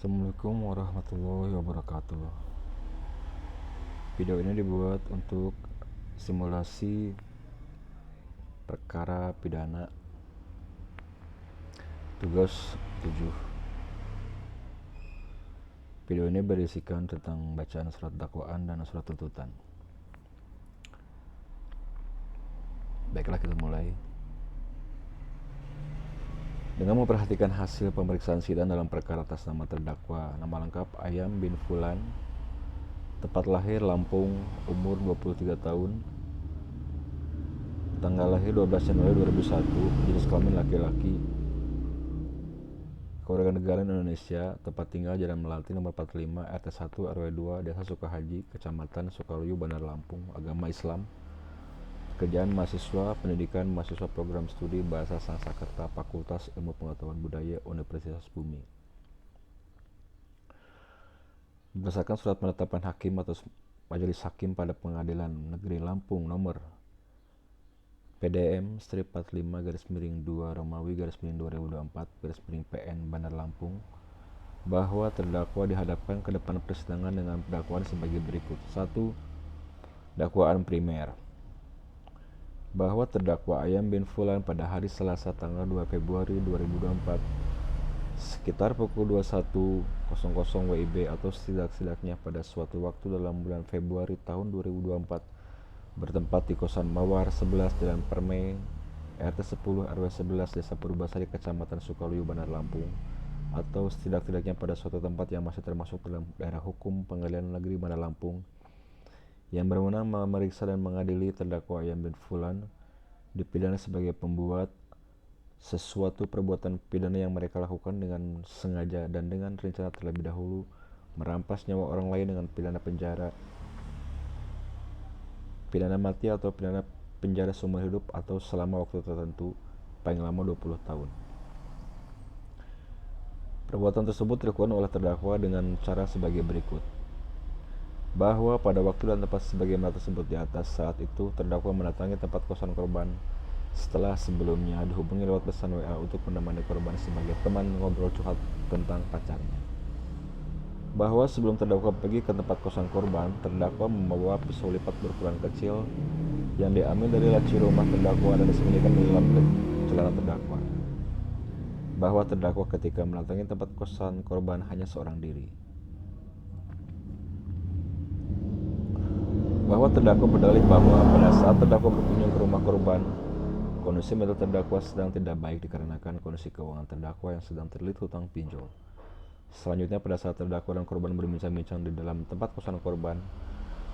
Assalamualaikum warahmatullahi wabarakatuh. Video ini dibuat untuk simulasi perkara pidana tugas 7. Video ini berisikan tentang bacaan surat dakwaan dan surat tuntutan. Baiklah, kita mulai. Dengan memperhatikan hasil pemeriksaan sidang dalam perkara atas nama terdakwa, nama lengkap Ayam bin Fulan, tempat lahir Lampung, umur 23 tahun, tanggal lahir 12 Januari 2001, jenis kelamin laki-laki, kewarganegaraan Indonesia, tempat tinggal Jalan Melati nomor 45 RT 1 RW 2 Desa Sukahaji, Kecamatan Sukaluyu, Bandar Lampung, agama Islam, pekerjaan mahasiswa, pendidikan mahasiswa program studi Bahasa Sanskerta Fakultas Ilmu Pengetahuan Budaya Universitas Bumi. Berdasarkan surat penetapan hakim atau majelis hakim pada Pengadilan Negeri Lampung nomor PDM strip 45 garis miring 2 Romawi garis miring 2024 garis miring PN Bandar Lampung, bahwa terdakwa dihadapkan ke depan persidangan dengan dakwaan sebagai berikut. 1. Dakwaan primer. Bahwa terdakwa Ayam bin Fulan pada hari Selasa tanggal 2 Februari 2024 sekitar pukul 21.00 WIB atau setidak-tidaknya pada suatu waktu dalam bulan Februari tahun 2024 bertempat di kosan Mawar 11 Jalan Permai RT 10 RW 11 Desa Purbasari Kecamatan Sukaluyu Bandar Lampung, atau setidak-tidaknya pada suatu tempat yang masih termasuk dalam daerah hukum Pengadilan Negeri Bandar Lampung yang berwenang memeriksa dan mengadili terdakwa Ayam bin Fulan, dipidana sebagai pembuat sesuatu perbuatan pidana yang mereka lakukan dengan sengaja dan dengan rencana terlebih dahulu merampas nyawa orang lain dengan pidana penjara, pidana mati atau pidana penjara seumur hidup atau selama waktu tertentu paling lama 20 tahun. Perbuatan tersebut dilakukan oleh terdakwa dengan cara sebagai berikut. Bahwa pada waktu dan tempat sebagaimana tersebut di atas, saat itu terdakwa mendatangi tempat kosan korban setelah sebelumnya dihubungi lewat pesan WA untuk menemani korban sebagai teman ngobrol curhat tentang pacarnya. Bahwa sebelum terdakwa pergi ke tempat kosan korban, terdakwa membawa pisau lipat berukuran kecil yang diambil dari laci rumah terdakwa dan disembunyikan di dalam celana terdakwa. Bahwa terdakwa ketika mendatangi tempat kosan korban hanya seorang diri. Bahwa terdakwa berdalih bahwa pada saat terdakwa berkunjung ke rumah korban, kondisi mental terdakwa sedang tidak baik dikarenakan kondisi keuangan terdakwa yang sedang terlilit hutang pinjol. Selanjutnya, pada saat terdakwa dan korban berbincang-bincang di dalam tempat kosan korban,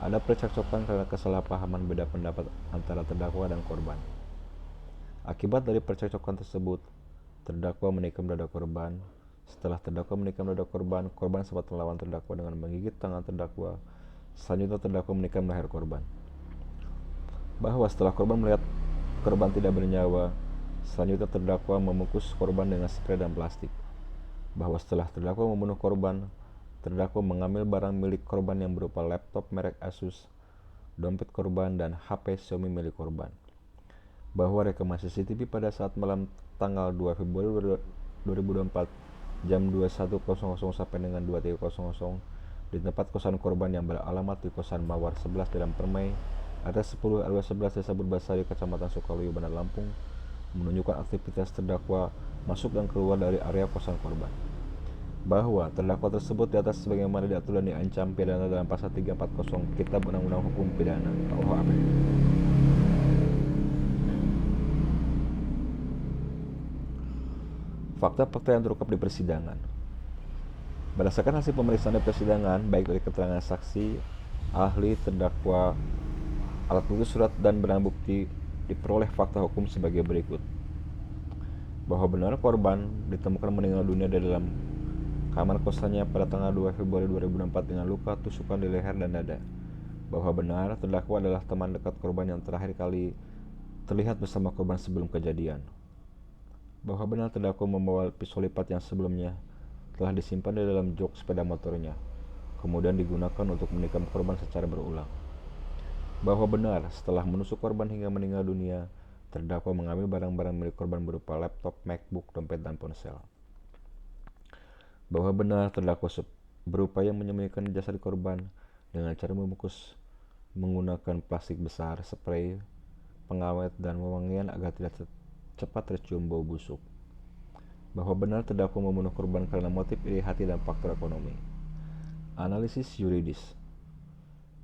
ada percekcokan karena kesalahpahaman beda pendapat antara terdakwa dan korban. Akibat dari percekcokan tersebut, terdakwa menikam dada korban. Setelah terdakwa menikam dada korban, korban sempat melawan terdakwa dengan menggigit tangan terdakwa. Selanjutnya, terdakwa menikam leher korban. Bahwa setelah korban melihat korban tidak bernyawa, selanjutnya terdakwa membungkus korban dengan spray dan plastik. Bahwa setelah terdakwa membunuh korban, terdakwa mengambil barang milik korban yang berupa laptop merek Asus, dompet korban, dan HP Xiaomi milik korban. Bahwa rekaman CCTV pada saat malam tanggal 2 Februari 2024 jam 21.00 sampai dengan 23.00 di tempat kosan korban yang beralamat di kosan Mawar 11 Jalan Permai RT 10 RW 11 Desa Purbasari Kecamatan Sukaluyu Bandar Lampung menunjukkan aktivitas terdakwa masuk dan keluar dari area kosan korban. Bahwa terdakwa tersebut di atas sebagaimana diatur dan diancam pidana dalam pasal 340 Kitab Undang-Undang Hukum Pidana KUHP. Fakta-fakta yang terungkap di persidangan. Berdasarkan hasil pemeriksaan di persidangan, baik dari keterangan saksi, ahli, terdakwa, alat bukti surat, dan barang bukti, diperoleh fakta hukum sebagai berikut. Bahwa benar korban ditemukan meninggal dunia di dalam kamar kosannya pada tanggal 2 Februari 2024 dengan luka tusukan di leher dan dada. Bahwa benar terdakwa adalah teman dekat korban yang terakhir kali terlihat bersama korban sebelum kejadian. Bahwa benar terdakwa membawa pisau lipat yang sebelumnya telah disimpan di dalam jok sepeda motornya, kemudian digunakan untuk menikam korban secara berulang. Bahwa benar setelah menusuk korban hingga meninggal dunia, terdakwa mengambil barang-barang milik korban berupa laptop, MacBook, dompet, dan ponsel. bahwa benar terdakwa berupaya menyembunyikan jasad korban dengan cara membungkus menggunakan plastik besar, spray, pengawet, dan wewangian agar tidak cepat tercium bau busuk. Bahwa benar terdakwa membunuh korban karena motif iri hati dan faktor ekonomi. Analisis yuridis.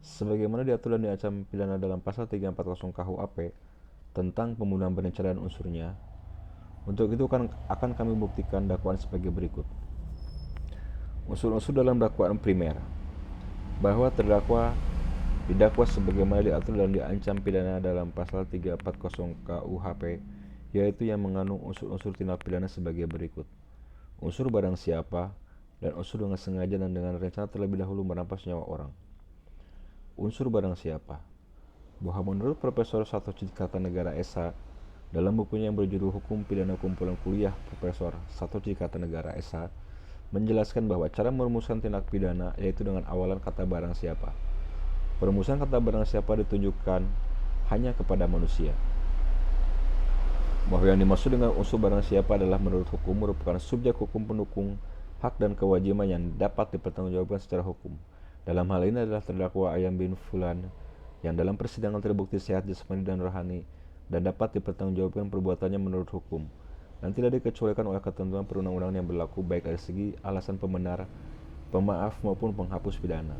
Sebagaimana diatur dan diancam pidana dalam pasal 340 KUHP tentang pembunuhan berencana dan unsurnya, untuk itu akan kami buktikan dakwaan sebagai berikut. Unsur-unsur dalam dakwaan primer, bahwa terdakwa didakwa sebagaimana diatur dan diancam pidana dalam pasal 340 KUHP, yaitu yang mengandung unsur-unsur tindak pidana sebagai berikut. Unsur barang siapa dan unsur dengan sengaja dan dengan rencana terlebih dahulu merampas nyawa orang. Unsur barang siapa, bahwa menurut Profesor Satoshi Kartanegara SH dalam bukunya yang berjudul Hukum Pidana Kumpulan Kuliah Profesor Satoshi Kartanegara SH menjelaskan bahwa cara merumuskan tindak pidana yaitu dengan awalan kata barang siapa. Perumusan kata barang siapa ditunjukkan hanya kepada manusia. Bahwa yang dimaksud dengan unsur barang siapa adalah menurut hukum merupakan subjek hukum pendukung hak dan kewajiban yang dapat dipertanggungjawabkan secara hukum. Dalam hal ini adalah terdakwa Ayam bin Fulan yang dalam persidangan terbukti sehat jasmani dan rohani dan dapat dipertanggungjawabkan perbuatannya menurut hukum dan tidak dikecualikan oleh ketentuan perundang-undangan yang berlaku baik dari segi alasan pembenar, pemaaf maupun penghapus pidana.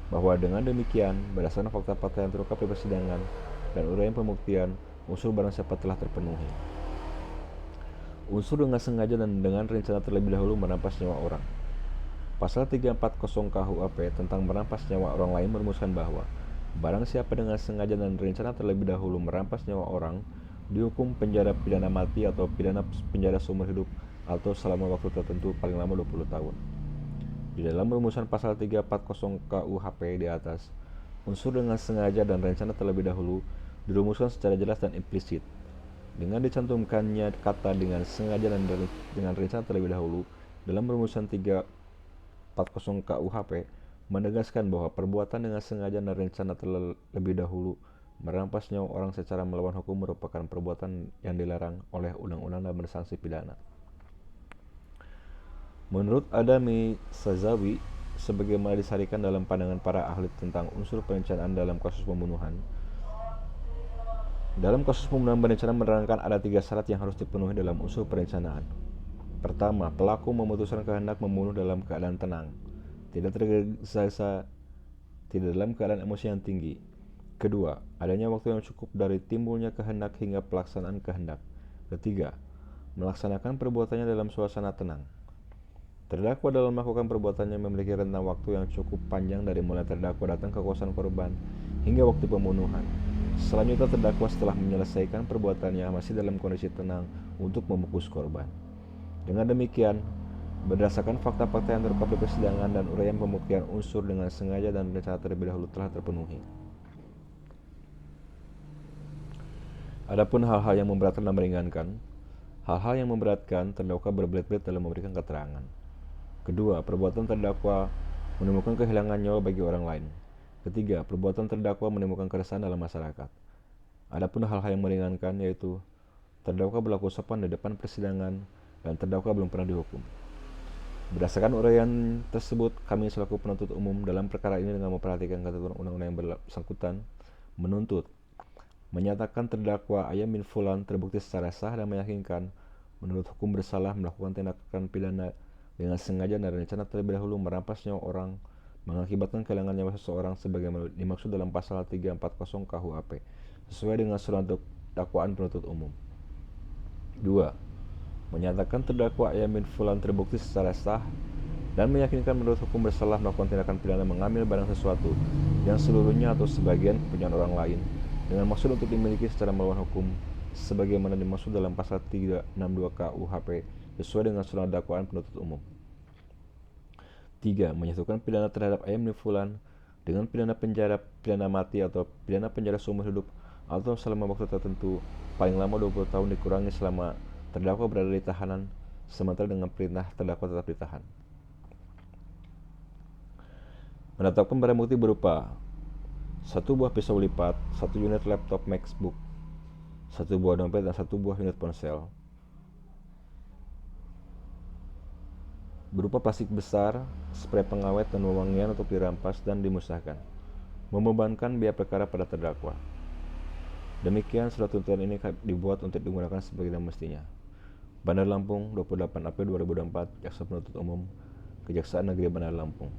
Bahwa dengan demikian, berdasarkan fakta-fakta yang terungkap di persidangan dan uraian pembuktian, unsur barang siapa telah terpenuhi. Unsur dengan sengaja dan dengan rencana terlebih dahulu merampas nyawa orang. Pasal 340 KUHP tentang merampas nyawa orang lain merumuskan bahwa barang siapa dengan sengaja dan rencana terlebih dahulu merampas nyawa orang dihukum penjara pidana mati atau pidana penjara seumur hidup atau selama waktu tertentu paling lama 20 tahun. Di dalam rumusan pasal 340 KUHP di atas, unsur dengan sengaja dan rencana terlebih dahulu dirumuskan secara jelas dan implisit. Dengan dicantumkannya kata dengan sengaja dan dengan rencana terlebih dahulu dalam rumusan 340 KUHP menegaskan bahwa perbuatan dengan sengaja dan rencana terlebih dahulu merampas nyawa orang secara melawan hukum merupakan perbuatan yang dilarang oleh undang-undang dan bersanksi pidana. Menurut Adami Sazawi, sebagaimana disarikan dalam pandangan para ahli tentang unsur perencanaan dalam kasus pembunuhan, dalam kasus pembunuhan berencana menerangkan ada 3 syarat yang harus dipenuhi dalam unsur perencanaan. Pertama, pelaku memutuskan kehendak membunuh dalam keadaan tenang, tidak tergesa-gesa, tidak dalam keadaan emosi yang tinggi. Kedua, adanya waktu yang cukup dari timbulnya kehendak hingga pelaksanaan kehendak. Ketiga, melaksanakan perbuatannya dalam suasana tenang. Terdakwa dalam melakukan perbuatannya memiliki rentang waktu yang cukup panjang dari mulai terdakwa datang ke kosan korban hingga waktu pembunuhan. Selanjutnya terdakwa setelah menyelesaikan perbuatannya masih dalam kondisi tenang untuk membungkus korban. Dengan demikian, berdasarkan fakta-fakta yang terungkap di persidangan dan uraian pembuktian, unsur dengan sengaja dan rencana terlebih dahulu telah terpenuhi. Adapun hal-hal yang memberatkan dan meringankan, hal-hal yang memberatkan terdakwa berbelit-belit dalam memberikan keterangan. Kedua, perbuatan terdakwa menimbulkan kehilangan nyawa bagi orang lain. Ketiga, perbuatan terdakwa menimbulkan keresahan dalam masyarakat. Adapun hal-hal yang meringankan yaitu terdakwa berlaku sopan di depan persidangan dan terdakwa belum pernah dihukum. Berdasarkan uraian tersebut, kami selaku penuntut umum dalam perkara ini dengan memperhatikan ketentuan undang-undang yang bersangkutan menuntut menyatakan terdakwa Ayam bin Fulan terbukti secara sah dan meyakinkan menurut hukum bersalah melakukan tindakan pidana dengan sengaja dan rencana terlebih dahulu merampas nyawa orang mengakibatkan kehilangan nyawa seseorang sebagaimana dimaksud dalam pasal 340 KUHP sesuai dengan surat dakwaan penuntut umum. 2. Menyatakan terdakwa Ayam bin Fulan terbukti secara sah dan meyakinkan menurut hukum bersalah melakukan tindakan pidana mengambil barang sesuatu yang seluruhnya atau sebagian kepunyaan orang lain dengan maksud untuk dimiliki secara melawan hukum sebagaimana dimaksud dalam pasal 362 KUHP sesuai dengan surat dakwaan penuntut umum. 3. Menyatukan pidana terhadap Ayam bin Fulan dengan pidana penjara, pidana mati atau pidana penjara seumur hidup atau selama waktu tertentu paling lama 20 tahun dikurangi selama terdakwa berada di tahanan sementara dengan perintah terdakwa tetap ditahan. Menetapkan barang bukti berupa 1 buah pisau lipat, 1 unit laptop MacBook, 1 buah dompet dan 1 buah unit ponsel. berupa plastik besar, spray pengawet dan wewangian untuk dirampas dan dimusnahkan, membebankan biaya perkara pada terdakwa. Demikian surat tuntutan ini dibuat untuk digunakan sebagaimana mestinya. Bandar Lampung, 28 April 2024, Jaksa Penuntut Umum, Kejaksaan Negeri Bandar Lampung.